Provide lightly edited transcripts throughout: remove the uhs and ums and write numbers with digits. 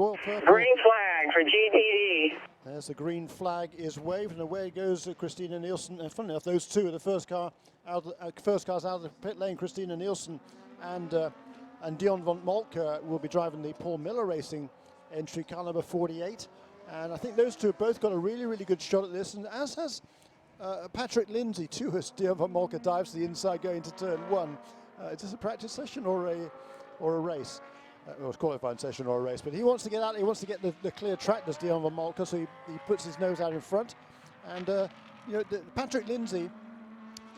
royal purple. Green flag for GTD. There's the green flag is waved, and away goes Christina Nielsen. Funny enough, those two are the first cars out of the pit lane. Christina Nielsen and Dion von Moltke will be driving the Paul Miller Racing entry, car number 48. And I think those two have both got a really, really good shot at this, and as has Patrick Lindsay too, as Dion von Moltke dives to the inside going to turn 1. Is this a practice session or a race? Or a qualifying session or a race, but he wants to get out. He wants to get the clear track, does Dion von Moltke, so he puts his nose out in front. And you know, Patrick Lindsay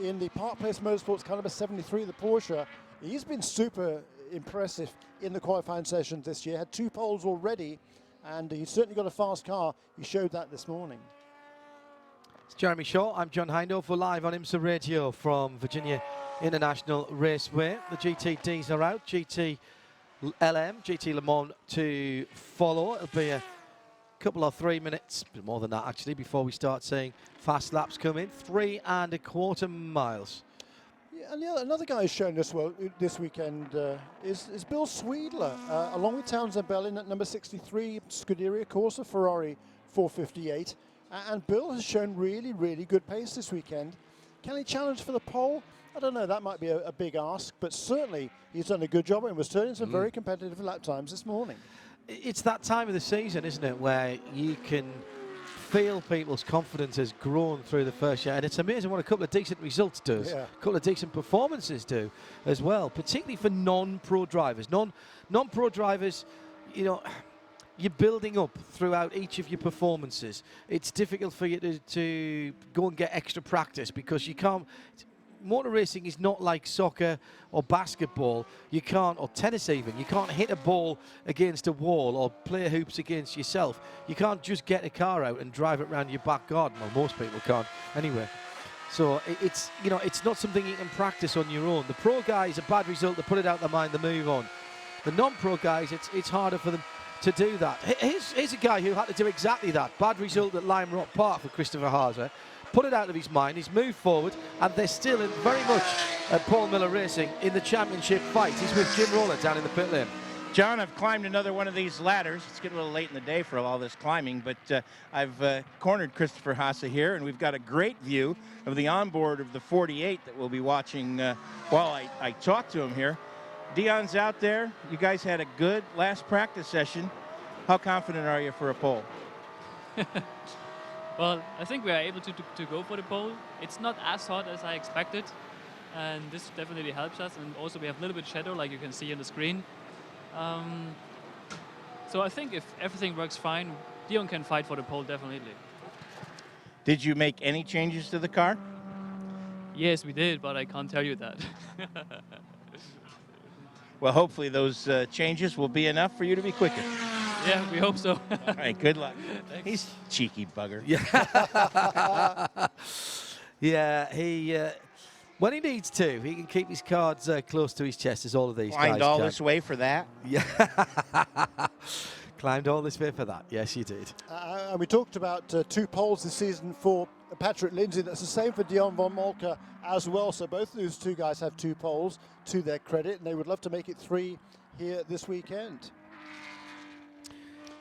in the Park Place Motorsports car number 73, the Porsche, he's been super impressive in the qualifying sessions this year. Had 2 poles already, and he's certainly got a fast car. He showed that this morning. It's Jeremy Shaw. I'm John Hindhaugh. We're live on IMSA Radio from Virginia International Raceway. The GTDs are out. GTLM, GT Le Mans to follow. It'll be a couple of 3 minutes, a bit more than that actually, before we start seeing fast laps come in. 3¼ miles. Yeah, and another guy who's shown us well this weekend is Bill Sweedler, along with Townsend Bellin at number 63, Scuderia Corsa Ferrari 458. And Bill has shown really, really good pace this weekend. Can he challenge for the pole? I don't know, that might be a big ask, but certainly he's done a good job and was turning some very competitive lap times this morning. It's that time of the season, isn't it, where you can feel people's confidence has grown through the first year, and it's amazing what a couple of decent results does, a couple of decent performances do as well, particularly for non-pro drivers. Non-pro drivers, you know, you're building up throughout each of your performances. It's difficult for you to go and get extra practice because you can't. Motor racing is not like soccer or basketball. You can't, or tennis even, you can't hit a ball against a wall or play hoops against yourself. You can't just get a car out and drive it around your back garden. Well, most people can't anyway. So it's, you know, it's not something you can practice on your own. The pro guys, a bad result, they put it out their mind, they move on. The non-pro guys, it's harder for them to do that. Here's a guy who had to do exactly that. Bad result at Lime Rock Park for Christopher Haase. Put it out of his mind, he's moved forward, and they're still in very much at Paul Miller Racing in the championship fight. He's with Jim Roller down in the pit lane. John, I've climbed another one of these ladders. It's getting a little late in the day for all this climbing, but I've cornered Christopher Haase here, and we've got a great view of the onboard of the 48 that we'll be watching while I talk to him here. Dion's out there. You guys had a good last practice session. How confident are you for a pole? Well, I think we are able to go for the pole. It's not as hot as I expected, and this definitely helps us. And also we have a little bit shadow, like you can see on the screen. So I think if everything works fine, Dion can fight for the pole, definitely. Did you make any changes to the car? Yes, we did, but I can't tell you that. Well, hopefully those changes will be enough for you to be quicker. Yeah, we hope so. All right, good luck. He's a cheeky bugger. Yeah, yeah. He when he needs to, he can keep his cards close to his chest, as all of these guys Climbed all can. this way for that? Yeah. Climbed all this way for that. Yes, you did. And we talked about 2 poles this season for Patrick Lindsay. That's the same for Dion von Moltke as well. So both of those 2 guys have 2 poles to their credit, and they would love to make it 3 here this weekend.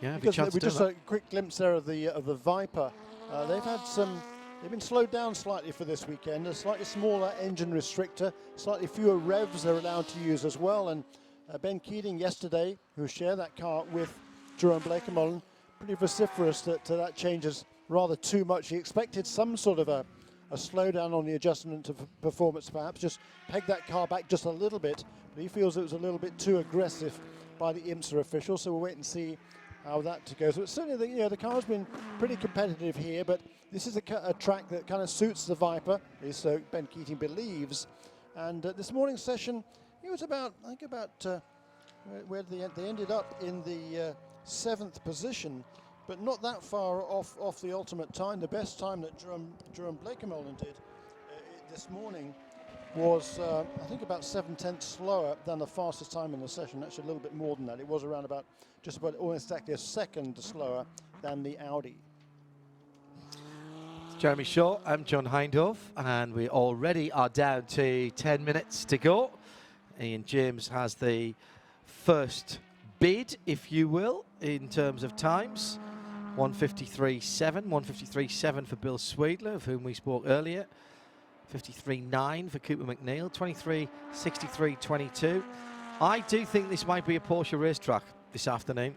Yeah, because we just saw a quick glimpse there of the Viper. They've been slowed down slightly for this weekend. A slightly smaller engine restrictor, slightly fewer revs they're allowed to use as well. And Ben Keating yesterday, who shared that car with Jerome Bleekemolen, pretty vociferous that changes rather too much. He expected some sort of a slowdown on the adjustment of performance, perhaps just peg that car back just a little bit. But he feels it was a little bit too aggressive by the IMSA officials. So we'll wait and see how that goes. But certainly, the car's been pretty competitive here, but this is a track that kind of suits the Viper, so Ben Keating believes. And this morning's session, it was about, I think where they ended up in the 7th position, but not that far off the ultimate time. The best time that Jerome Bleekemolen did this morning was, I think, about 7/10 slower than the fastest time in the session. Actually, a little bit more than that. It was around about just about almost exactly a second slower than the Audi. Jeremy Shaw, I'm John Hindhaugh, and we already are down to 10 minutes to go. Ian James has the first bid, if you will, in terms of times. 1:53.7, 1:53.7 for Bill Sweedler, of whom we spoke earlier. 53.9 for Cooper McNeil, 23.63.22. I do think this might be a Porsche racetrack this afternoon.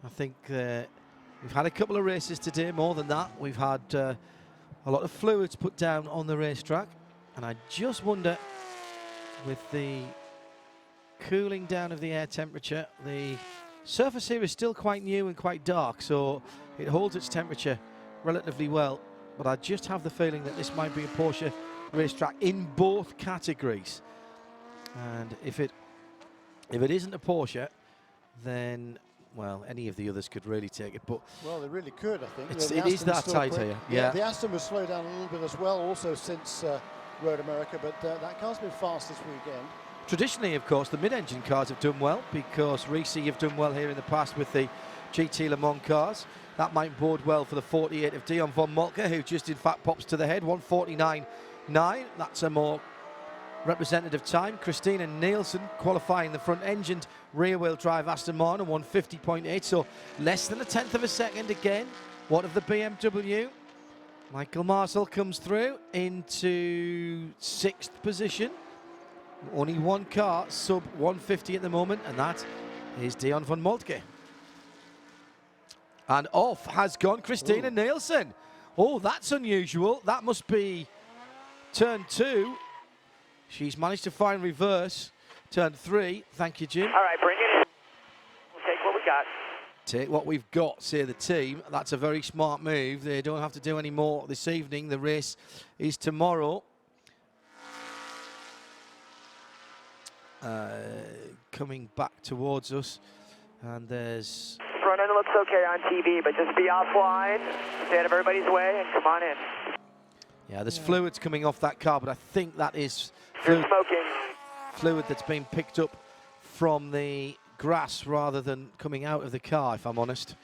I think we've had a couple of races today, more than that. We've had a lot of fluids put down on the racetrack, and I just wonder, with the cooling down of the air temperature, the surface here is still quite new and quite dark, so it holds its temperature relatively well, but I just have the feeling that this might be a Porsche racetrack in both categories. And if it isn't a Porsche, then, well, any of the others could really take it. But well, they really could, I think. It is that tight here. Yeah. The Aston was slowed down a little bit as well, also since Road America, but that car's been fast this weekend. Traditionally, of course, the mid-engine cars have done well, because Risi have done well here in the past with the GT Le Mans cars. That might bode well for the 48 of Dion von Moltke, who just in fact pops to the head, 1:49.9. That's a more representative time. Christina Nielsen qualifying the front-engined rear-wheel drive Aston Martin, 1:50.8, so less than a tenth of a second again. What of the BMW? Michael Marcel comes through into 6th position. Only one car sub 150 at the moment, and that is Dion von Moltke. And off has gone Christina Nielsen. Oh, that's unusual. That must be turn 2. She's managed to find reverse. Turn 3. Thank you, Jim. All right, bring it in. We'll take what we got. Take what we've got, say the team. That's a very smart move. They don't have to do any more this evening. The race is tomorrow. Coming back towards us, and there's... Front end looks okay on TV, but just be offline, stay out of everybody's way, and come on in. Yeah, there's fluids coming off that car, but I think that is fluid that's been picked up from the grass rather than coming out of the car, if I'm honest.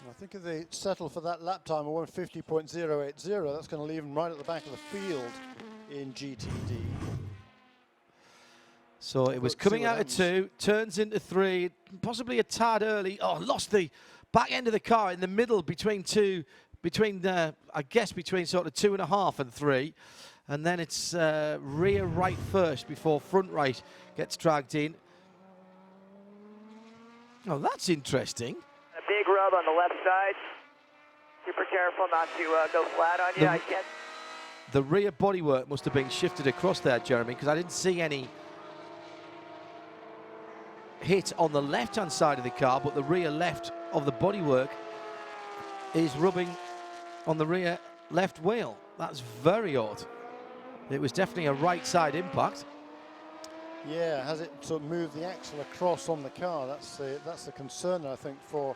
I think if they settle for that lap time of 1:50.080, that's going to leave them right at the back of the field in GTD. So it was coming out of 2, turns into 3, possibly a tad early. Oh, lost the back end of the car in the middle between I guess between sort of 2.5 and 3. And then it's rear right first before front right gets dragged in. Oh, that's interesting. A big rub on the left side. Super careful not to go flat on you. I can't. The rear bodywork must have been shifted across there, Jeremy, because I didn't see any hit on the left-hand side of the car, but the rear left of the bodywork is rubbing on the rear left wheel. That's very odd. It was definitely a right side impact. Yeah, has it sort of moved the axle across on the car? That's the concern, I think, for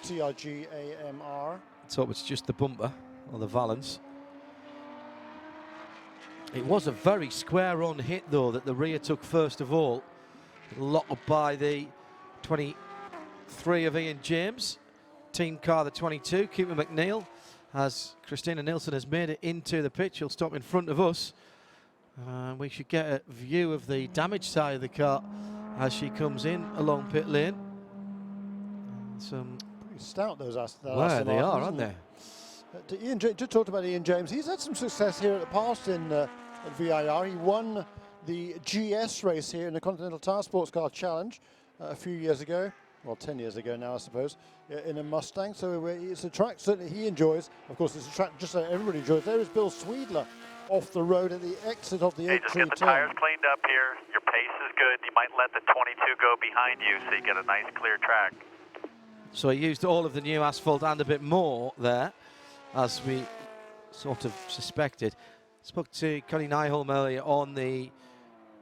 TRG AMR. So it's just the bumper or the valance. It was a very square-on hit, though, that the rear took first of all. Locked up by the 23 of Ian James. Team car, the 22, Cooper McNeil, as Christina Nielsen has made it into the pitch. She'll stop in front of us. We should get a view of the damaged side of the car as she comes in along pit lane. Some pretty stout, those Aston. Well, they are, aren't they? Ian, just talked about Ian James. He's had some success here at the past in at VIR. He won the GS race here in the Continental Tire Sports Car Challenge a few years ago. Well, 10 years ago now, I suppose, in a Mustang. So it's a track certainly he enjoys. Of course, it's a track just so everybody enjoys. There is Bill Sweedler off the road at the exit of the Oak Tree Just get the tires cleaned up here. Your pace is good. You might let the 22 go behind you so you get a nice clear track. So he used all of the new asphalt and a bit more there, as we sort of suspected. Spoke to Connie Nyholm earlier on, the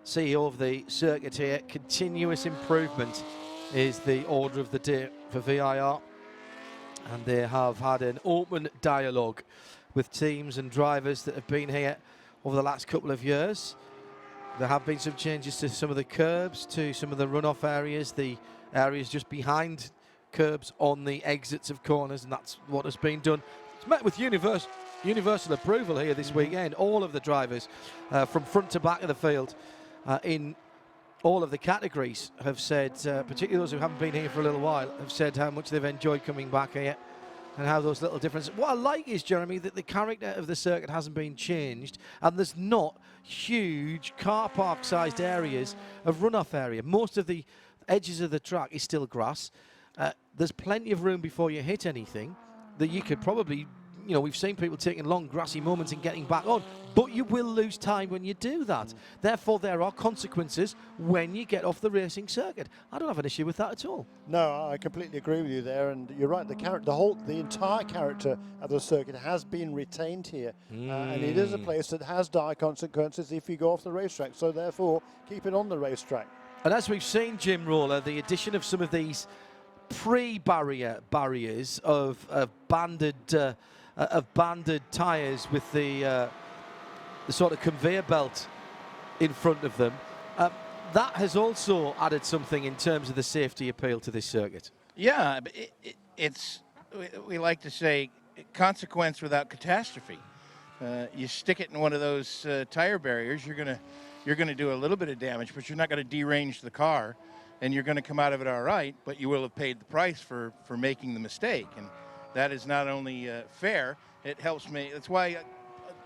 CEO of the circuit here. Continuous improvement is the order of the day for VIR, and they have had an open dialogue with teams and drivers that have been here over the last couple of years. There have been some changes to some of the curbs, to some of the runoff areas, the areas just behind curbs on the exits of corners, and that's what has been done. It's met with universal approval here this weekend. All of the drivers from front to back of the field in all of the categories have said, particularly those who haven't been here for a little while, have said how much they've enjoyed coming back here and how those little differences. What I like is, Jeremy, that the character of the circuit hasn't been changed and there's not huge car park sized areas of runoff area. Most of the edges of the track is still grass. There's plenty of room before you hit anything that you could probably, you know, we've seen people taking long grassy moments and getting back on, but you will lose time when you do that. Therefore, there are consequences when you get off the racing circuit. I don't have an issue with that at all. No, I completely agree with you there, and you're right. The entire character of the circuit has been retained here, and it is a place that has dire consequences if you go off the racetrack. So therefore, keep it on the racetrack. And as we've seen, Jim Roller, the addition of some of these barriers of banded tyres with the sort of conveyor belt in front of them. That has also added something in terms of the safety appeal to this circuit. Yeah, it's we like to say consequence without catastrophe. You stick it in one of those tire barriers, you're gonna do a little bit of damage, but you're not going to derange the car, and you're going to come out of it all right. But you will have paid the price for making the mistake, and that is not only fair, it helps me. That's why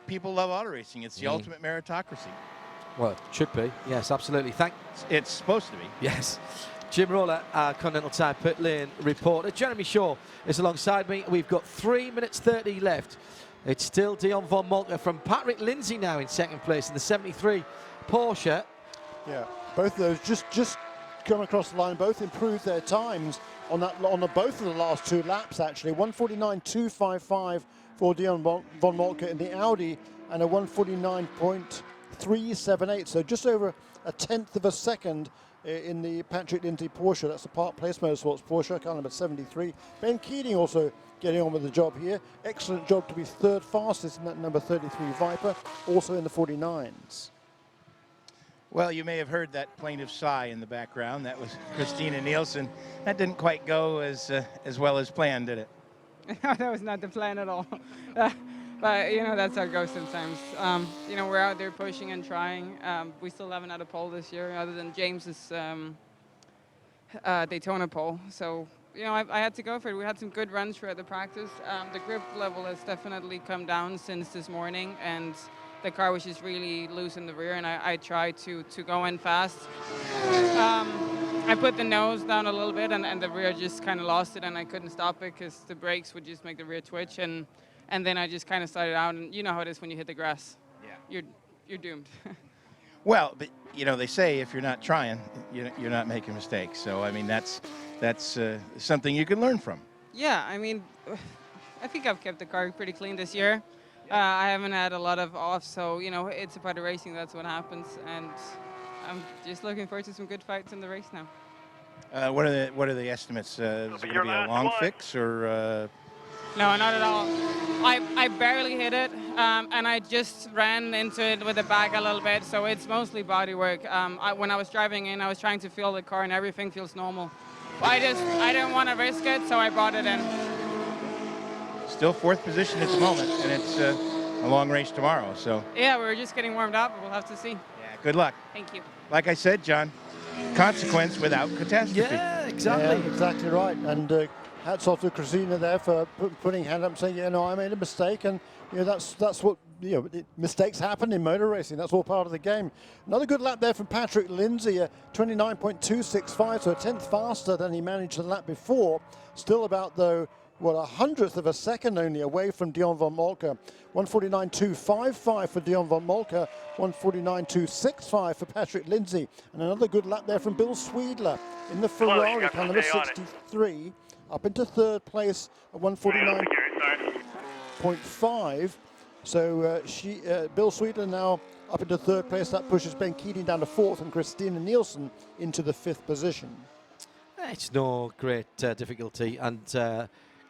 people love auto racing. It's the ultimate meritocracy. Well, it should be. Yes, absolutely. It's supposed to be. Yes. Jim Roller, our Continental Tire Pit Lane reporter. Jeremy Shaw is alongside me. We've got 3 minutes 30 left. It's still Dion von Moltke from Patrick Lindsay now in second place in the 73 Porsche. Yeah, both of those just come across the line. Both improved their times on both of the last 2 laps, actually. 149.255 for Dion von Moltke in the Audi, and a 149.378. So just over a tenth of a second in the Patrick Lindsay Porsche. That's the Park Place Motorsports Porsche, car number 73. Ben Keating also getting on with the job here. Excellent job to be third fastest in that number 33 Viper, also in the 49s. Well, you may have heard that plaintive sigh in the background. That was Christina Nielsen. That didn't quite go as well as planned, did it? No, that was not the plan at all. But, you know, that's how it goes sometimes. You know, we're out there pushing and trying. We still haven't had a pole this year other than James's Daytona pole. So, you know, I had to go for it. We had some good runs throughout the practice. The grip level has definitely come down since this morning, and the car was just really loose in the rear, and I tried to go in fast. I put the nose down a little bit, and the rear just kind of lost it, and I couldn't stop it because the brakes would just make the rear twitch, and then I just kind of started out, and you know how it is when you hit the grass. Yeah. You're doomed. Well, but you know, they say if you're not trying, you're not making mistakes. So I mean, that's something you can learn from. Yeah, I mean, I think I've kept the car pretty clean this year. I haven't had a lot of off, so you know, it's a part of racing. That's what happens, and I'm just looking forward to some good fights in the race now. What are the estimates? Is it going to be a long fix or? No, not at all. I barely hit it, and I just ran into it with the back a little bit, so it's mostly body work. When I was driving in, I was trying to feel the car, and everything feels normal. I didn't want to risk it, so I brought it in. Still 4th position at the moment, and it's a long race tomorrow. So yeah, we're just getting warmed up, but we'll have to see. Yeah, good luck. Thank you. Like I said, John, consequence without catastrophe. Yeah, exactly. Yeah, exactly right. And hats off to Christina there for putting hand up and saying, you know, I made a mistake, and you know that's what, you know, mistakes happen in motor racing. That's all part of the game. Another good lap there from Patrick Lindsay, 29.265, so a tenth faster than he managed the lap before. Still about, though, what, a hundredth of a second only away from Dion von Moltke. 149.255 for Dion von Moltke, 149.265 for Patrick Lindsay. And another good lap there from Bill Sweedler in the Ferrari, car number 63. Up into third place at 149.5. So Bill Sweedler now up into third place. That pushes Ben Keating down to 4th and Christina Nielsen into the 5th position. It's no great difficulty, and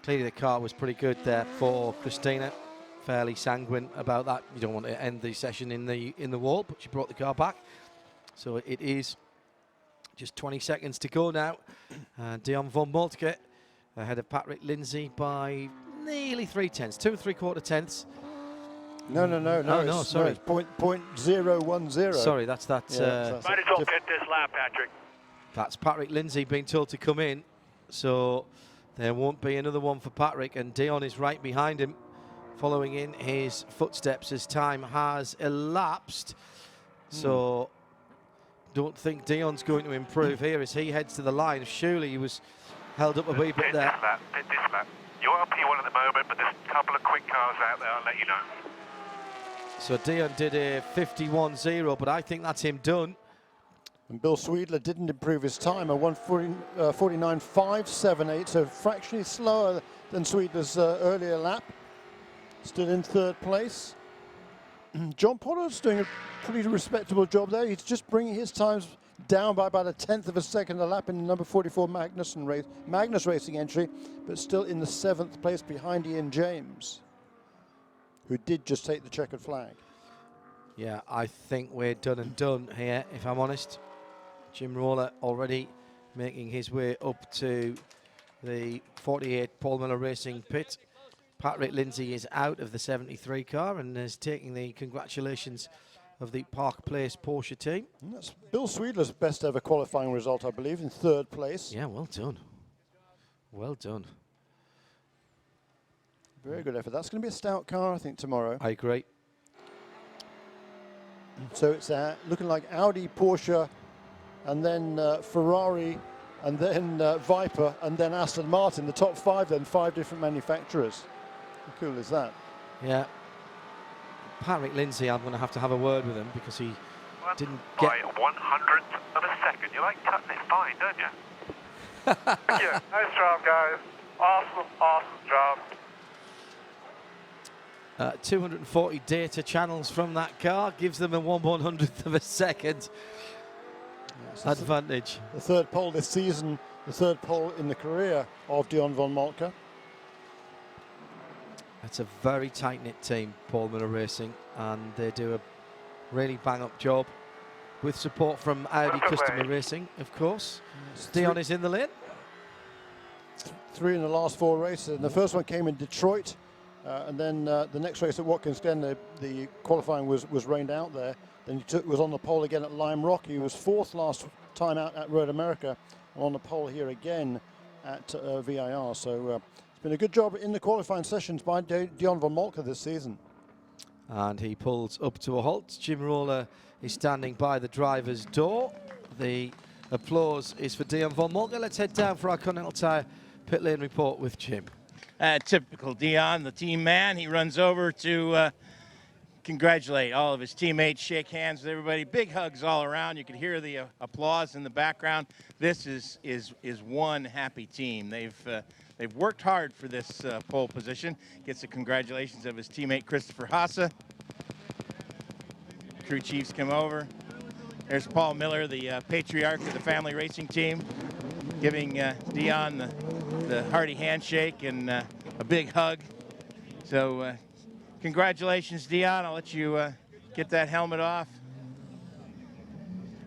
clearly the car was pretty good there for Christina. Fairly sanguine about that. You don't want to end the session in the wall, but she brought the car back. So it is just 20 seconds to go now. Dion von Moltke ahead of Patrick Lindsay by nearly 3 tenths, 2 3/4 tenths. No, sorry. It's .010. Sorry, that's that. Might as well get this lap, Patrick. That's Patrick Lindsay being told to come in, so there won't be another one for Patrick, and Dion is right behind him, following in his footsteps as time has elapsed. So don't think Dion's going to improve here as he heads to the line. Surely he was held up a wee bit there. Pit this lap. You're up P1 at the moment, but there's a couple of quick cars out there, I'll let you know. So Dion did a 51.0, but I think that's him done. And Bill Sweedler didn't improve his time, a 1:49.578, so fractionally slower than Sweedler's earlier lap. Still in third place. John Potter's doing a pretty respectable job there. He's just bringing his times down by about 1/10 of a second a lap in the number 44 Magnus Racing entry, but still in the 7th place behind Ian James, who did just take the checkered flag. Yeah, I think we're done and done here, if I'm honest. Jim Roller already making his way up to the 48 Paul Miller Racing pit. Patrick Lindsay is out of the 73 car and is taking the congratulations of the Park Place Porsche team. And that's Bill Sweedler's best ever qualifying result, I believe, in 3rd place. Yeah, well done. Well done. Very good effort. That's going to be a stout car, I think, tomorrow. I agree. So it's looking like Audi, Porsche, and then Ferrari, and then Viper, and then Aston Martin. The top 5 then, 5 different manufacturers. How cool is that? Yeah. Patrick Lindsay, I'm going to have a word with him because he didn't get... By 1/100th of a second. You like cutting it fine, don't you? Yeah, nice job, guys. Awesome job. 240 data channels from that car gives them a 1/100th of a second advantage. The 3rd pole this season, the 3rd pole in the career of Dion von Moltke. It's a very tight-knit team, Paul Miller Racing, and they do a really bang-up job with support from Audi Customer Racing, of course. Dion is in the lane. 3 in the last 4 races, and the first one came in Detroit, and then the next race at Watkins Glen, the qualifying was rained out there. Then he was on the pole again at Lime Rock. He was 4th last time out at Road America, and on the pole here again at VIR. So it's been a good job in the qualifying sessions by Dion von Moltke this season. And he pulls up to a halt. Jim Roller is standing by the driver's door. The applause is for Dion von Moltke. Let's head down for our Continental Tire pit lane report with Jim. Typical Dion, the team man. He runs over to congratulate all of his teammates, shake hands with everybody, big hugs all around. You can hear the applause in the background. This is one happy team. They've worked hard for this pole position. Gets the congratulations of his teammate Christopher Haase. Crew chiefs come over. There's Paul Miller, the patriarch of the family racing team, giving Dion the hearty handshake and a big hug. So congratulations, Dion. I'll let you get that helmet off.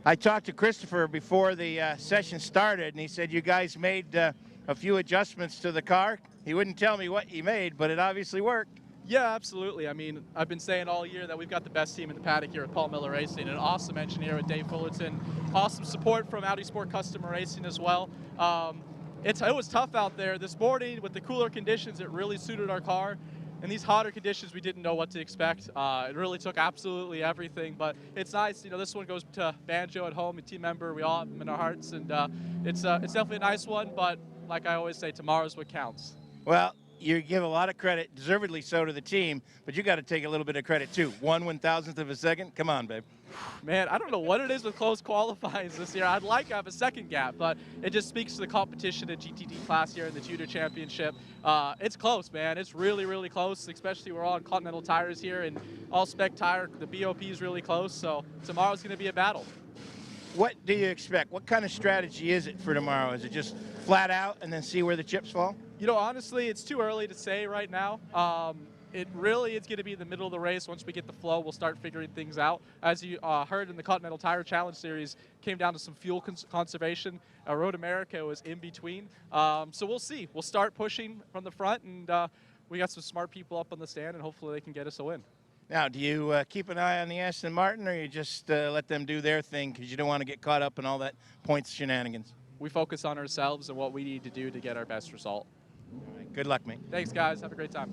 I talked to Christopher before the session started, and he said you guys made a few adjustments to the car. He wouldn't tell me what he made, but it obviously worked. Yeah, absolutely. I mean, I've been saying all year that we've got the best team in the paddock here at Paul Miller Racing, an awesome engineer with Dave Fullerton, awesome support from Audi Sport Customer Racing as well. It was tough out there. This morning with the cooler conditions, it really suited our car. In these hotter conditions, we didn't know what to expect. It really took absolutely everything, but it's nice. You know, this one goes to Banjo at home, a team member. We all have him in our hearts, and it's definitely a nice one, but like I always say, tomorrow's what counts. Well, you give a lot of credit, deservedly so, to the team, but you got to take a little bit of credit too. 1/1000th of a second. Come on, babe. Man, I don't know what it is with close qualifyings this year. I'd like to have a second gap, but it just speaks to the competition in GTD class here in the TUDOR Championship. It's close, man. It's really, really close, especially we're all on Continental tires here and all spec tire. The BOP is really close, so tomorrow's going to be a battle. What do you expect? What kind of strategy is it for tomorrow? Is it just flat out and then see where the chips fall? You know, honestly, it's too early to say right now. It really is going to be in the middle of the race. Once we get the flow, we'll start figuring things out. As you heard in the Continental Tire Challenge Series, came down to some fuel conservation. Road America was in between. So we'll see. We'll start pushing from the front, and we got some smart people up on the stand, and hopefully they can get us a win. Now, do you keep an eye on the Aston Martin, or you just let them do their thing because you don't want to get caught up in all that points shenanigans? We focus on ourselves and what we need to do to get our best result. All right, good luck, mate. Thanks, guys. Have a great time.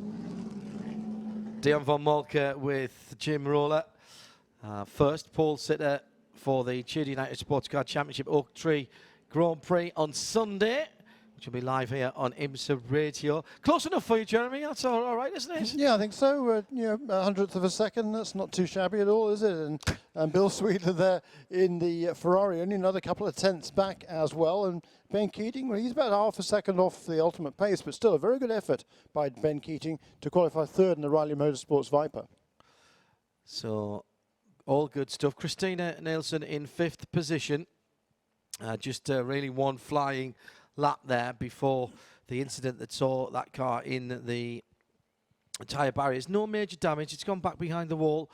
Dion von Moltke with Jim Roller. First pole sitter for the TUDOR United Sports Car Championship Oak Tree Grand Prix on Sunday, which will be live here on IMSA Radio. Close enough for you, Jeremy. That's all right, isn't it? Yeah, I think so. You know, a hundredth of a second. That's not too shabby at all, is it? And Bill Sweeter there in the Ferrari, only another couple of tenths back as well. And Ben Keating, well, he's about half a second off the ultimate pace, but still a very good effort by Ben Keating to qualify third in the Riley Motorsports Viper. So, all good stuff. Christina Nielsen in 5th position. Just really one flying lap there before the incident that saw that car in the tyre barriers. No major damage. It's gone back behind the wall,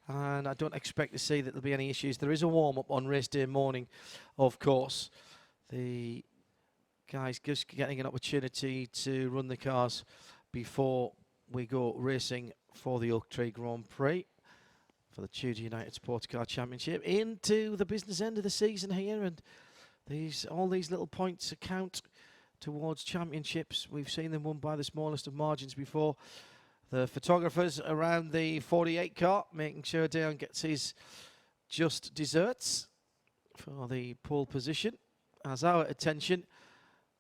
and I don't expect to see that there'll be any issues. There is a warm-up on race day morning, of course. The guys just getting an opportunity to run the cars before we go racing for the Oak Tree Grand Prix for the TUDOR United Sports Car Championship into the business end of the season here, and all these little points count towards championships. We've seen them won by the smallest of margins before. The photographers around the 48 car making sure Dion gets his just desserts for the pole position as our attention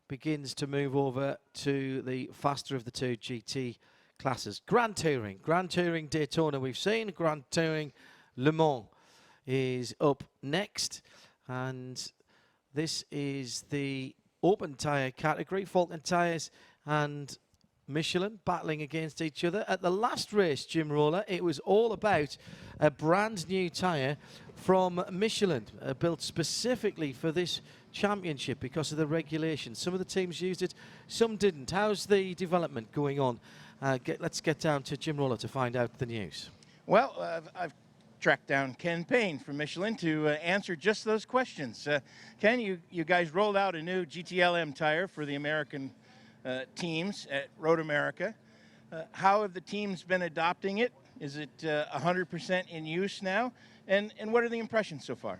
begins to move over to the faster of the two GT classes. Grand Touring Daytona we've seen. Grand Touring Le Mans is up next, and this is the open tyre category. Falcon Tyres and Michelin battling against each other. At the last race, Jim Roller, it was all about a brand new tyre from Michelin, built specifically for this championship because of the regulations. Some of the teams used it, some didn't. How's the development going on? Let's get down to Jim Roller to find out the news. Well, I've tracked down Ken Payne from Michelin to answer just those questions. Ken, you guys rolled out a new GTLM tire for the American teams at Road America. How have the teams been adopting it? Is it 100% in use now? And what are the impressions so far?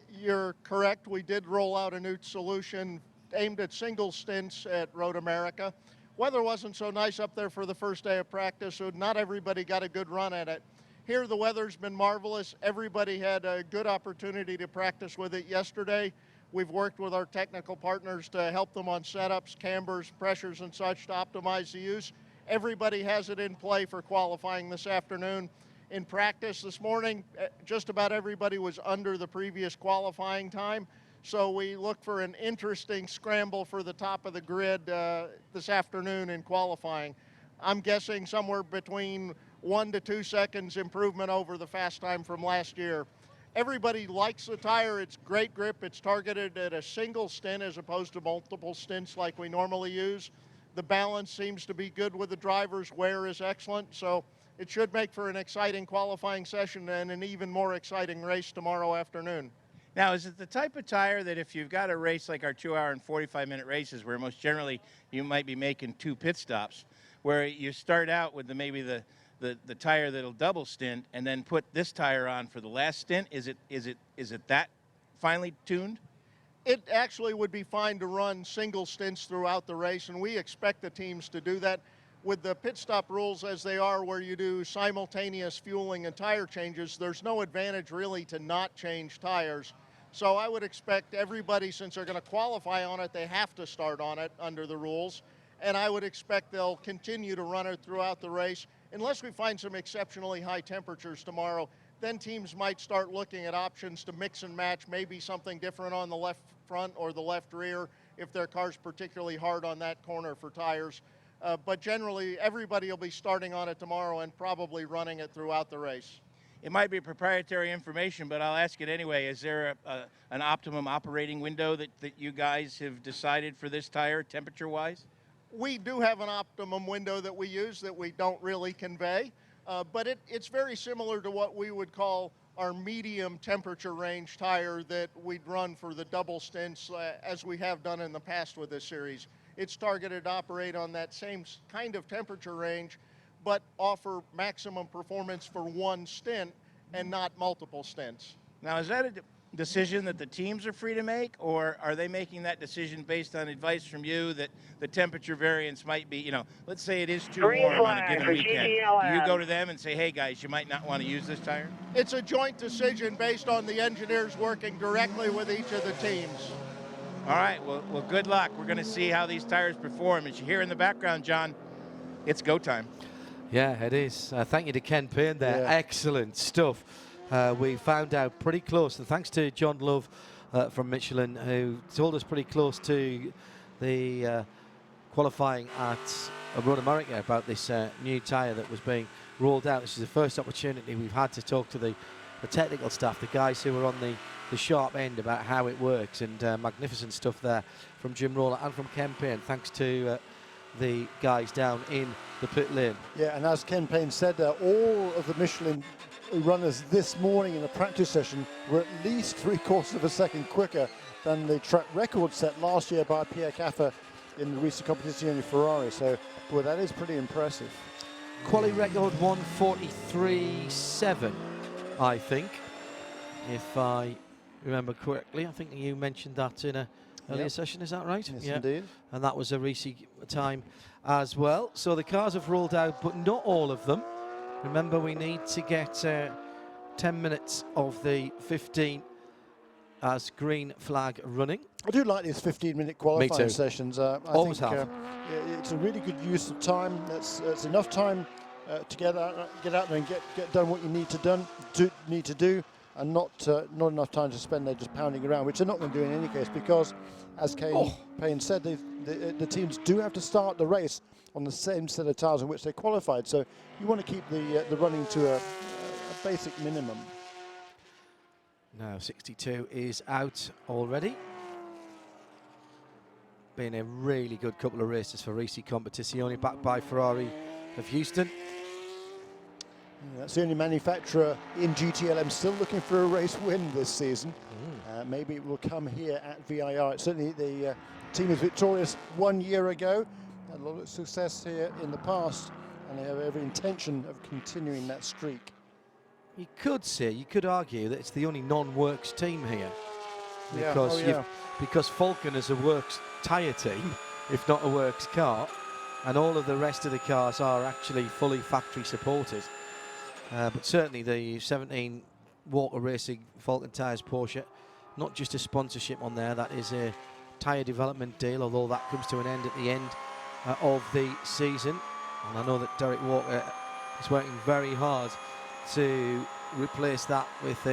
You're correct. We did roll out a new solution aimed at single stints at Road America. Weather wasn't so nice up there for the first day of practice, so not everybody got a good run at it. Here the weather's been marvelous. Everybody had a good opportunity to practice with it yesterday. We've worked with our technical partners to help them on setups, cambers, pressures, and such to optimize the use. Everybody has it in play for qualifying this afternoon. In practice this morning, just about everybody was under the previous qualifying time. So we look for an interesting scramble for the top of the grid this afternoon in qualifying. I'm guessing somewhere between 1 to 2 seconds improvement over the fast time from last year. Everybody likes the tire. It's great grip. It's targeted at a single stint as opposed to multiple stints like we normally use. The balance seems to be good with the drivers. Wear is excellent. So it should make for an exciting qualifying session and an even more exciting race tomorrow afternoon. Now, is it the type of tire that if you've got a race like our 2-hour and 45-minute races where most generally you might be making 2 pit stops, where you start out with maybe the tire that'll double stint and then put this tire on for the last stint? Is it that finely tuned? It actually would be fine to run single stints throughout the race, and we expect the teams to do that. With the pit stop rules as they are, where you do simultaneous fueling and tire changes, there's no advantage really to not change tires. So I would expect everybody, since they're going to qualify on it, they have to start on it under the rules. And I would expect they'll continue to run it throughout the race. Unless we find some exceptionally high temperatures tomorrow, then teams might start looking at options to mix and match, maybe something different on the left front or the left rear if their car's particularly hard on that corner for tires. But generally, everybody will be starting on it tomorrow and probably running it throughout the race. It might be proprietary information, but I'll ask it anyway. Is there an optimum operating window that you guys have decided for this tire, temperature-wise? We do have an optimum window that we use that we don't really convey, but it's very similar to what we would call our medium temperature range tire that we'd run for the double stints as we have done in the past with this series. It's targeted to operate on that same kind of temperature range, but offer maximum performance for one stint and not multiple stints. Now, is that a decision that the teams are free to make, or are they making that decision based on advice from you that the temperature variance might be, let's say it is too Green warm on a flag given for weekend. GTLM. Do you go to them and say, hey guys, you might not want to use this tire? It's a joint decision based on the engineers working directly with each of the teams. All right, well, good luck. We're going to see how these tires perform. As you hear in the background, John, it's go time. Yeah, it is. Thank you to Ken Payne there. Yeah. Excellent stuff. We found out pretty close, and thanks to John Love from Michelin, who told us pretty close to the qualifying at Road America about this new tyre that was being rolled out. This is the first opportunity we've had to talk to the technical staff, the guys who were on the sharp end about how it works, and magnificent stuff there from Jim Roller and from Ken Payne, thanks to the guys down in the pit lane. Yeah, and as Ken Payne said, all of the Michelin runners this morning in the practice session were at least 3/4 of a second quicker than the track record set last year by Pierre Caffer in the recent Competizione Ferrari. So, boy, that is pretty impressive. Quali record 1:43.7, I think, if I remember correctly. I think you mentioned that in a earlier session, is that right? Yes, indeed. And that was a Reese time as well. So the cars have rolled out, but not all of them. Remember, we need to get 10 minutes of the 15 as green flag running. I do like these 15-minute qualifying sessions. I Always think have. it's a really good use of time. It's enough time to get out there and get done what you need to do, and not enough time to spend there just pounding around, which they're not going to do in any case, because, as Payne said, the teams do have to start the race on the same set of tires on which they qualified. So you want to keep the running to a basic minimum. Now 62 is out already. Been a really good couple of races for Reese Competizione, backed by Ferrari of Houston. Yeah, that's the only manufacturer in GTLM still looking for a race win this season. Maybe it will come here at VIR. Certainly the team was victorious 1 year ago. Had a lot of success here in the past, and they have every intention of continuing that streak. You could argue that it's the only non-works team here, because because Falcon is a works tyre team, if not a works car, and all of the rest of the cars are actually fully factory supported. But certainly the 17 Walker Racing Falcon Tyres Porsche, not just a sponsorship on there, that is a tyre development deal, although that comes to an end at the end of the season. And I know that Derek Walker is working very hard to replace that with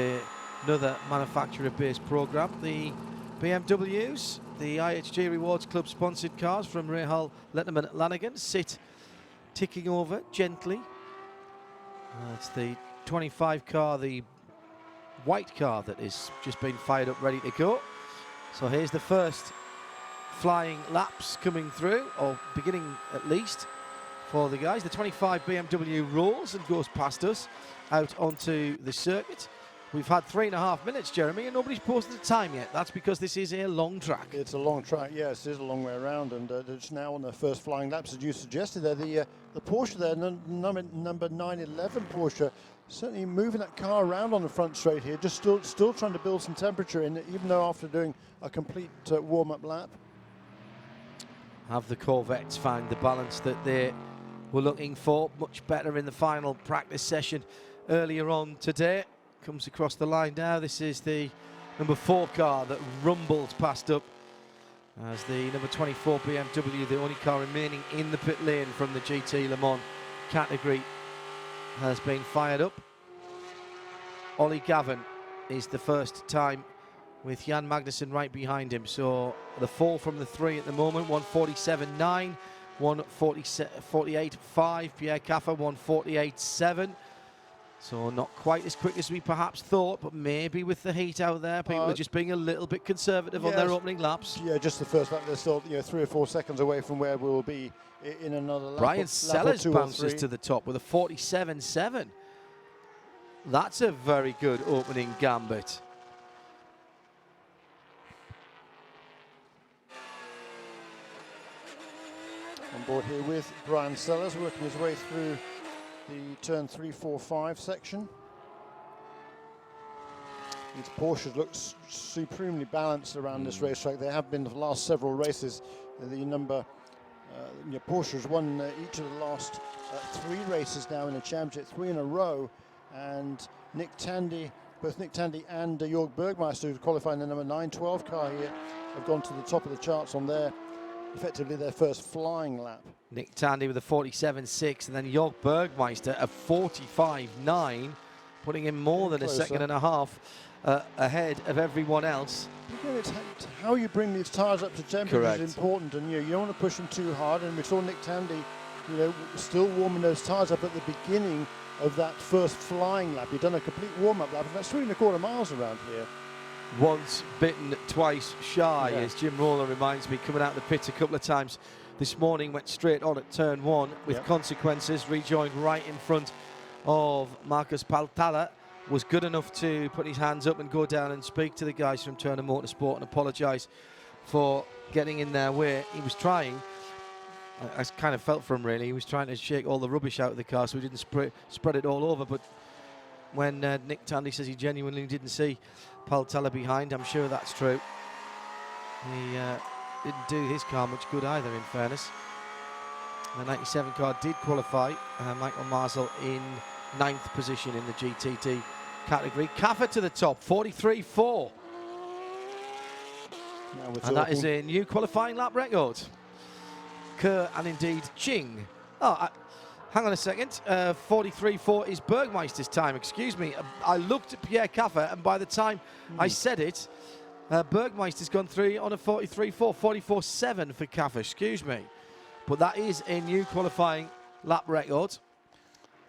another manufacturer-based program. The BMWs, the IHG Rewards Club sponsored cars from Rahal, Letterman, Lanigan sit ticking over gently. It's the 25 car, the white car, that is just been fired up, ready to go. So here's the first flying laps coming through, or beginning at least, for the guys. The 25 BMW rolls and goes past us out onto the circuit. We've had 3.5 minutes, Jeremy, and nobody's posted the time yet. That's because this is a long track. It's a long track, yes, it is a long way around, and they're just now on their first flying laps, as you suggested there. The Porsche there, number 911 Porsche, certainly moving that car around on the front straight here, just still trying to build some temperature in it, even though after doing a complete warm-up lap. Have the Corvettes found the balance that they were looking for? Much better in the final practice session earlier on today. Comes across the line now. This is the number 4 car that rumbles past up as the number 24 BMW, the only car remaining in the pit lane from the GT Le Mans category, has been fired up. Ollie Gavin is the first time, with Jan Magnussen right behind him. So the 4 from the 3 at the moment, 1:47.9, 1:48.5. Pierre Caffer, 1:48.7. So not quite as quick as we perhaps thought, but maybe with the heat out there, people are just being a little bit conservative on their opening laps. Yeah, just the first lap. They're still 3 or 4 seconds away from where we will be in another lap. Brian Sellers bounces to the top with a 47.7. That's a very good opening gambit. On board here with Brian Sellers, working his way through the turn 3-4-5 section. These Porsches look supremely balanced around this racetrack. They have been the last several races. Porsche has won each of the last 3 races now in the championship, 3 in a row. And both Nick Tandy and Jörg Bergmeister, who's qualifying the number 912 car here, have gone to the top of the charts on effectively their first flying lap. Nick Tandy with a 47.6, and then Jörg Bergmeister a 45.9, putting in more than a second and a half ahead of everyone else. Again, it's how you bring these tyres up to temperature Correct. is important, and you don't want to push them too hard. And we saw Nick Tandy, still warming those tyres up at the beginning of that first flying lap. He'd done a complete warm-up lap, about 3.25 miles around here. Once bitten, twice shy, as Jim Roller reminds me, coming out of the pits a couple of times this morning, went straight on at turn 1 with consequences, rejoined right in front of Marcus Paltala, was good enough to put his hands up and go down and speak to the guys from Turner Motorsport and apologise for getting in their way. He was trying, I kind of felt for him really, he was trying to shake all the rubbish out of the car so he didn't spread it all over, but when Nick Tandy says he genuinely didn't see Paltala behind, I'm sure that's true. He didn't do his car much good either, in fairness. The 97 car did qualify, Michael Marsell in 9th position in the GTT category. Kaffer to the top, 43.4. And that is a new qualifying lap record. Kerr and indeed Ching. Hang on a second. 43.4 is Bergmeister's time. Excuse me. I looked at Pierre Kaffer, and by the time I said it, Bergmeister's gone through on a 43.4, 44.7 for Kaffer. Excuse me. But that is a new qualifying lap record.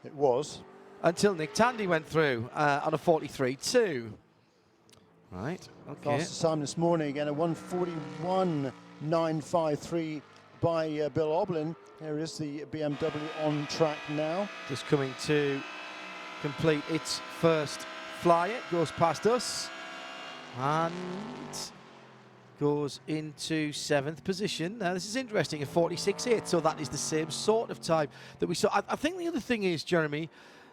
It was. Until Nick Tandy went through on a 43.2. Right. Okay. Fastest time this morning again, a 1:41.953 by Bill Oblin. There is the BMW on track now. Just coming to complete its first fly. It goes past us and goes into 7th position. Now this is interesting, a 46.8, so that is the same sort of time that we saw. I think the other thing is, Jeremy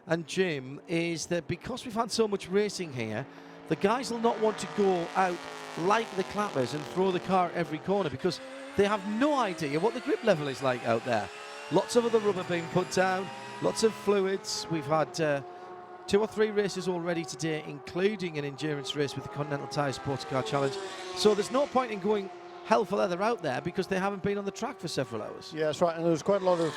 and Jim, is that because we've had so much racing here, the guys will not want to go out like the clappers and throw the car at every corner because they have no idea what the grip level is like out there. Lots of other rubber being put down, lots of fluids. We've had 2 or 3 races already today, including an endurance race with the Continental Tire Sports Car Challenge. So there's no point in going hell for leather out there because they haven't been on the track for several hours. Yeah, that's right. And there was quite a lot of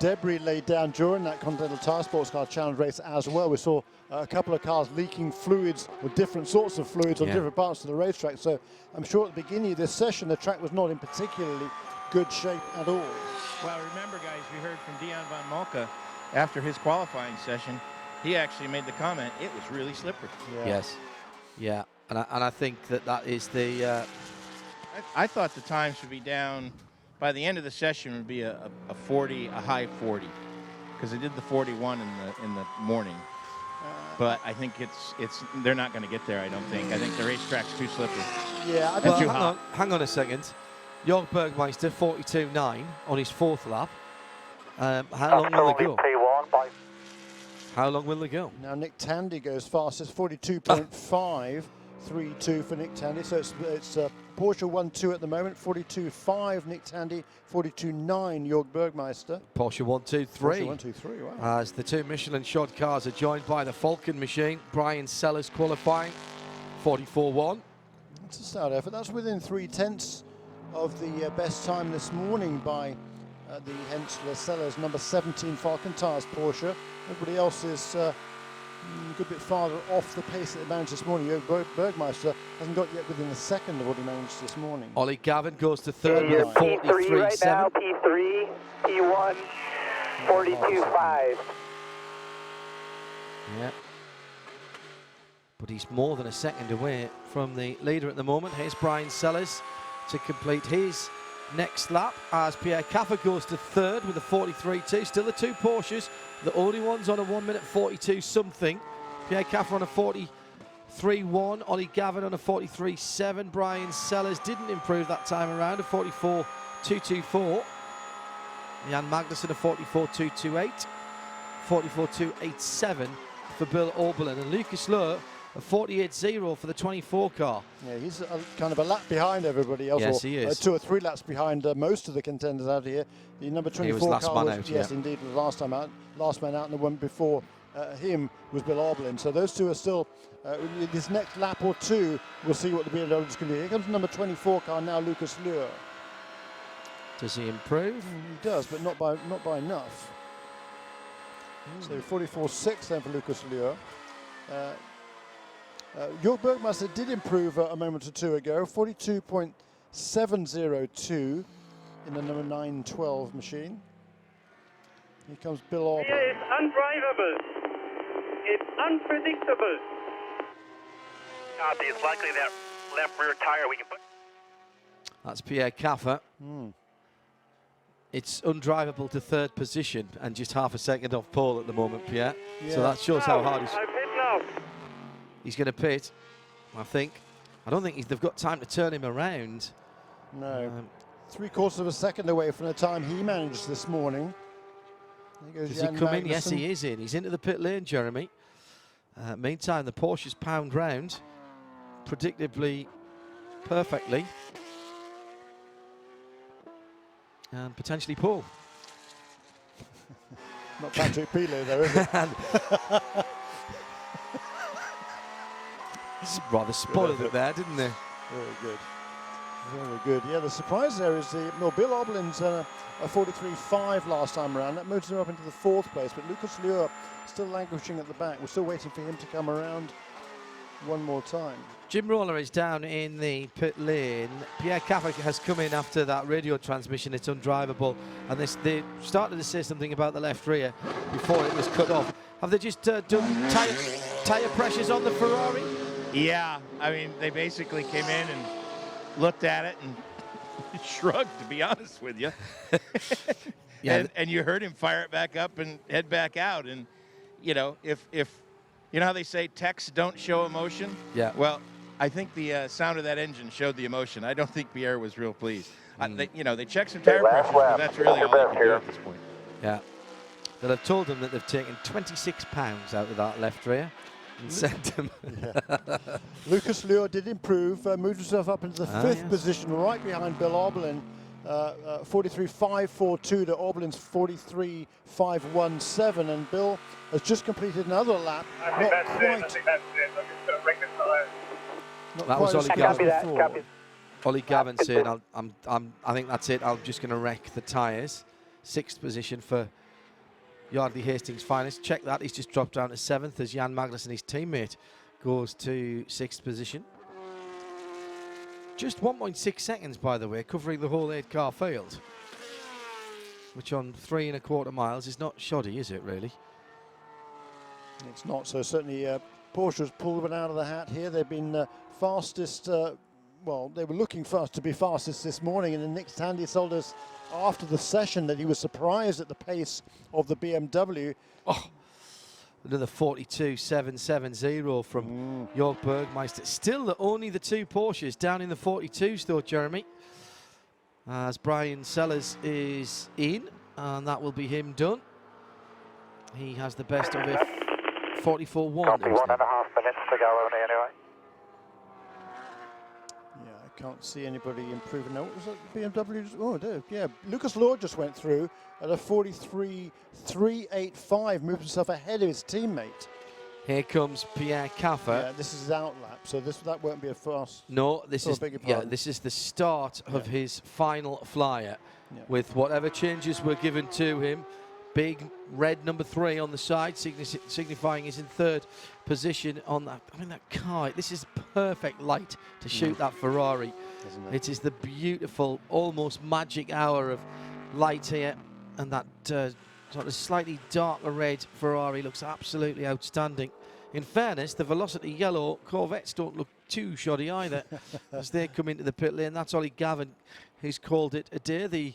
debris laid down during that Continental Tire Sports Car Challenge race as well. We saw a couple of cars leaking fluids, or different sorts of fluids on different parts of the racetrack. So I'm sure at the beginning of this session, the track was not in particularly good shape at all. Well, remember, guys, we heard from Dion von Moltke after his qualifying session. He actually made the comment, it was really slippery. Yeah. Yes. Yeah. And I think that is the... I thought the time should be down. By the end of the session would be a high 40, because they did the 41 in the morning. But I think they're not going to get there. I don't think. I think the racetrack's too slippery. Yeah. Hang on a second. Jörg Bergmeister 42.9 on his 4th lap. How long will they go? How long will they go? Now Nick Tandy goes fastest, 42.532 for Nick Tandy. So it's Porsche 1-2 at the moment, 42.5 Nick Tandy, 42.9 Jörg Bergmeister. Porsche 1-2-3. Porsche 1-2-3, wow. As the 2 Michelin shod cars are joined by the Falcon machine. Brian Sellers qualifying, 44.1. That's a stout effort. That's within 3/10 of the best time this morning by the Hensler Sellers number 17 Falcon Tires Porsche. Everybody else is a good bit farther off the pace that they managed this morning. Jörg Bergmeister hasn't got yet within a second of what he managed this morning. Ollie Gavin goes to 3rd with a 43.7. Right now, P3, P1, 42.5. Yeah. But he's more than a second away from the leader at the moment. Here's Brian Sellers to complete his next lap as Pierre Kaffer goes to 3rd with a 43.2. Still the 2 Porsches, the only ones on a 1:42 something. Pierre Kaffer on a 43.1, Ollie Gavin on a 43.7. Brian Sellers didn't improve that time around, a 44.224. Jan Magnussen a 44.228. 44.287 for Bill Oberlin, and Lucas Luhr a 48.0 for the 24 car. Yeah, he's kind of a lap behind everybody else. Yes, or, he is. 2 or 3 laps behind most of the contenders out here. The number 24 He was last car man was, out, yes, yeah. indeed, was last man out, and the one before him was Bill Oberlin. So those two are still, this next lap or two, we'll see what the BMW is going to do. Here comes the number 24 car now, Lucas Luhr. Does he improve? He does, but not by enough. So 44.6 then for Lucas Luhr. Jörg Bergmeister did improve a moment or two ago, 42.702 in the number 912 machine. Here comes Bill Oberlin. It's undrivable. It's unpredictable. It's likely that left rear tire we can put. That's Pierre Caffer. It's undrivable to 3rd position and just half a second off pole at the moment, Pierre. Yeah. So that shows how hard He's he's going to pit, I think. I don't think they've got time to turn him around. No. 3/4 of a second away from the time he managed this morning. Does he come in? Yes, he is in. He's into the pit lane, Jeremy. Meantime, the Porsches pound round, predictably, perfectly. And potentially Paul. Not Patrick Pilet, though, is it? Rather spoiled it there, didn't they? Very good. Very good. Yeah, the surprise there is Bill Oberlin's a 43.5 last time around. That moves him up into the 4th place, but Lucas Luhr still languishing at the back. We're still waiting for him to come around one more time. Jim Roller is down in the pit lane. Pierre Caffer has come in after that radio transmission. It's undrivable, and they started to say something about the left rear before it was cut off. Have they just done tyre pressures on the Ferrari? Yeah, I mean, they basically came in and looked at it and shrugged, to be honest with you. Yeah, and you heard him fire it back up and head back out. And, you know, if you know how they say texts don't show emotion? Yeah. Well, I think the sound of that engine showed the emotion. I don't think Pierre was real pleased. They checked some tire pressures, but that's really all they could do at this point. Yeah. They'll have told them that they've taken 26 pounds out of that left rear and sent them. Lucas Luhr did improve, moved himself up into the 5th position, right behind Bill Oberlin. 43.542 to Oberlin's 43.517, and Bill has just completed another lap. I think that's it. I'm just going to bring the tire. That was Ollie Gavin. Ollie Yeah. Gavin saying, I think that's it. I'm just going to wreck the tyres. 6th position for Yardley Hastings' finest. Check that. He's just dropped down to 7th as Jan Magnussen, his teammate, goes to 6th position. Just 1.6 seconds, by the way, covering the whole 8-car field, which on 3 1/4 miles is not shoddy, is it, really? It's not. So certainly Porsche's pulled one out of the hat here. They've been fastest, well, they were looking to be fastest this morning, and then Nick Tandy told us after the session that he was surprised at the pace of the BMW. Oh, another 42.770 from Jörg Bergmeister. Still only the 2 Porsches down in the 42s, though, Jeremy. As Brian Sellers is in, and that will be him done. He has the best of it. 44.1. Copy, 1.5 minutes to go only anyway. Yeah, I can't see anybody improving. Now, what was that BMW? Oh, it did. Yeah, Lucas Luhr just went through at a 43.385, moved himself ahead of his teammate. Here comes Pierre Caffer. Yeah, this is his outlap, so that won't be a fast. No, this is this is the start of his final flyer, with whatever changes were given to him. Big red number 3 on the side, signifying he's in 3rd position on that. I mean, that car, this is perfect light to shoot that Ferrari. It is the beautiful, almost magic hour of light here, and that sort of slightly darker red Ferrari looks absolutely outstanding. In fairness, the Velocity yellow Corvettes don't look too shoddy either as they come into the pit lane. That's Ollie Gavin who's called it a day, the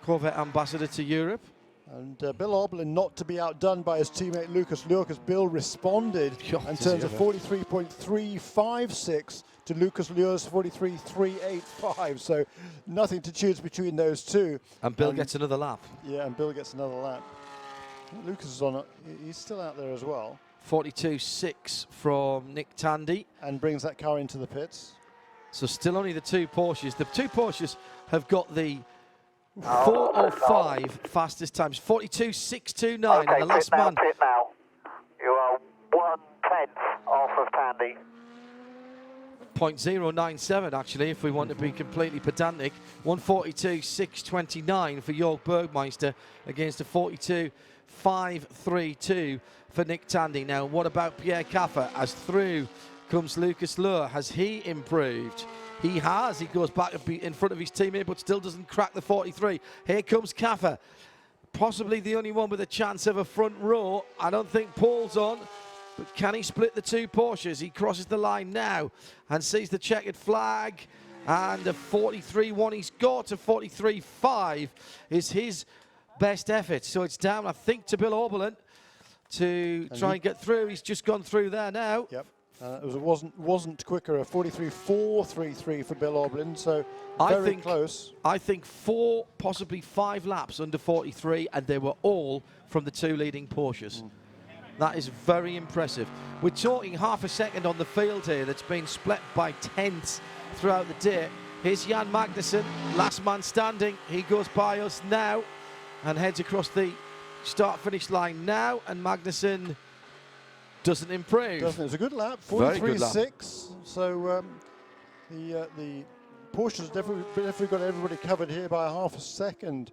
Corvette ambassador to Europe. And Bill Oberlin not to be outdone by his teammate Lucas Luhr, because Bill responded and turns a 43.356 to Lucas Luhr's 43.385. So nothing to choose between those two. And Bill gets another lap. Yeah, and Bill gets another lap. Lucas is on it. He's still out there as well. 42.6 from Nick Tandy. And brings that car into the pits. So still only the two Porsches. The two Porsches have got the 4:05 fastest times. 42.629, Okay, and the last man. Pit now. You are 1/10 off of Tandy. 0.097 actually, if we want to be completely pedantic. 142.629 for Jörg Bergmeister against a 42.532 for Nick Tandy. Now, what about Pierre Caffer? As through comes Lucas Luhr. Has he improved? He has. He goes back in front of his teammate, but still doesn't crack the 43. Here comes Caffer. Possibly the only one with a chance of a front row. I don't think Paul's on. But can he split the two Porsches? He crosses the line now and sees the checkered flag. And a 43.1 he's got. A 43.5 is his best effort. So it's down, I think, to Bill Oberlin to try and get through. He's just gone through there now. Yep. It wasn't quicker. A 43.433 for Bill Oberlin. So very close. I think 4, possibly 5 laps under 43, and they were all from the two leading Porsches. That is very impressive. We're talking half a second on the field here that's been split by tenths throughout the day. Here's Jan Magnussen, last man standing. He goes by us now and heads across the start-finish line now, and Magnussen doesn't improve. It was a good lap, 43.6. So the Porsche's definitely got everybody covered here by half a second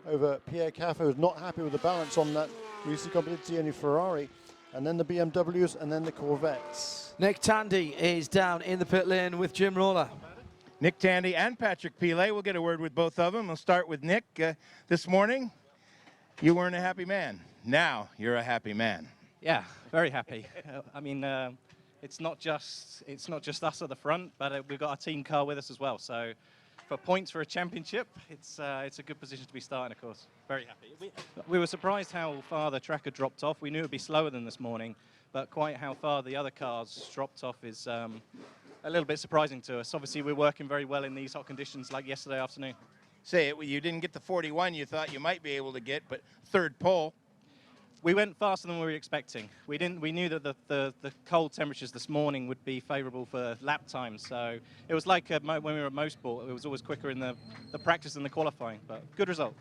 over Pierre Caffer, who's not happy with the balance on that Risi Competizione Ferrari, and then the BMWs, and then the Corvettes. Nick Tandy is down in the pit lane with Jim Roller. Nick Tandy and Patrick Pilet. We'll get a word with both of them. We'll start with Nick. This morning, you weren't a happy man. Now you're a happy man. Yeah, very happy. I mean, it's not just us at the front, but we've got our team car with us as well. So for points for a championship, it's a good position to be starting, of course. Very happy. We were surprised how far the track had dropped off. We knew it would be slower than this morning, but quite how far the other cars dropped off is a little bit surprising to us. Obviously, we're working very well in these hot conditions like yesterday afternoon. Say it, you didn't get the 41 you thought you might be able to get, but third pole. We went faster than we were expecting. We knew that the cold temperatures this morning would be favourable for lap time. So it was like when we were at Mosport, it was always quicker in the practice than the qualifying, but good result.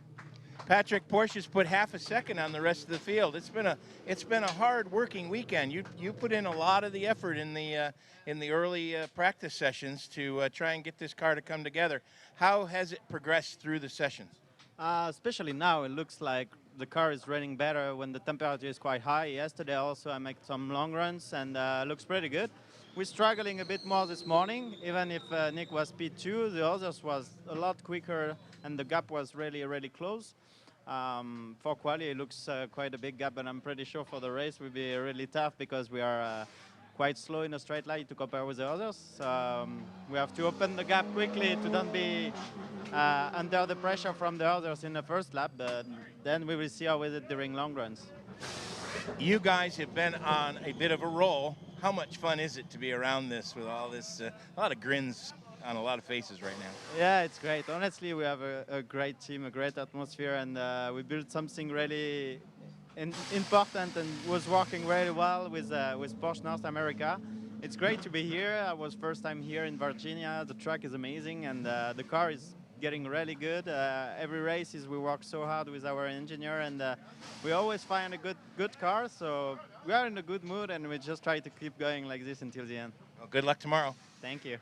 Patrick, Porsche's put half a second on the rest of the field. It's been a hard working weekend. You put in a lot of the effort in the early practice sessions to try and get this car to come together. How has it progressed through the sessions? Especially now, it looks like the car is running better when the temperature is quite high. Yesterday also I made some long runs and looks pretty good. We're struggling a bit more this morning, even if Nick was P2, the others was a lot quicker and the gap was really, really close. For quali it looks quite a big gap, but I'm pretty sure for the race will be really tough because we are quite slow in a straight line to compare with the others. We have to open the gap quickly to don't be under the pressure from the others in the first lap, but then we will see how we did during long runs. You guys have been on a bit of a roll. How much fun is it to be around this with all this, a lot of grins on a lot of faces right now? Yeah, it's great. Honestly, we have a great team, a great atmosphere, and we built something really important and was working really well with Porsche North America. It's great to be here. I was first time here in Virginia. The track is amazing and the car is getting really good. Every race we work so hard with our engineer and we always find a good car. So we are in a good mood and we just try to keep going like this until the end. Well, good luck tomorrow. Thank you.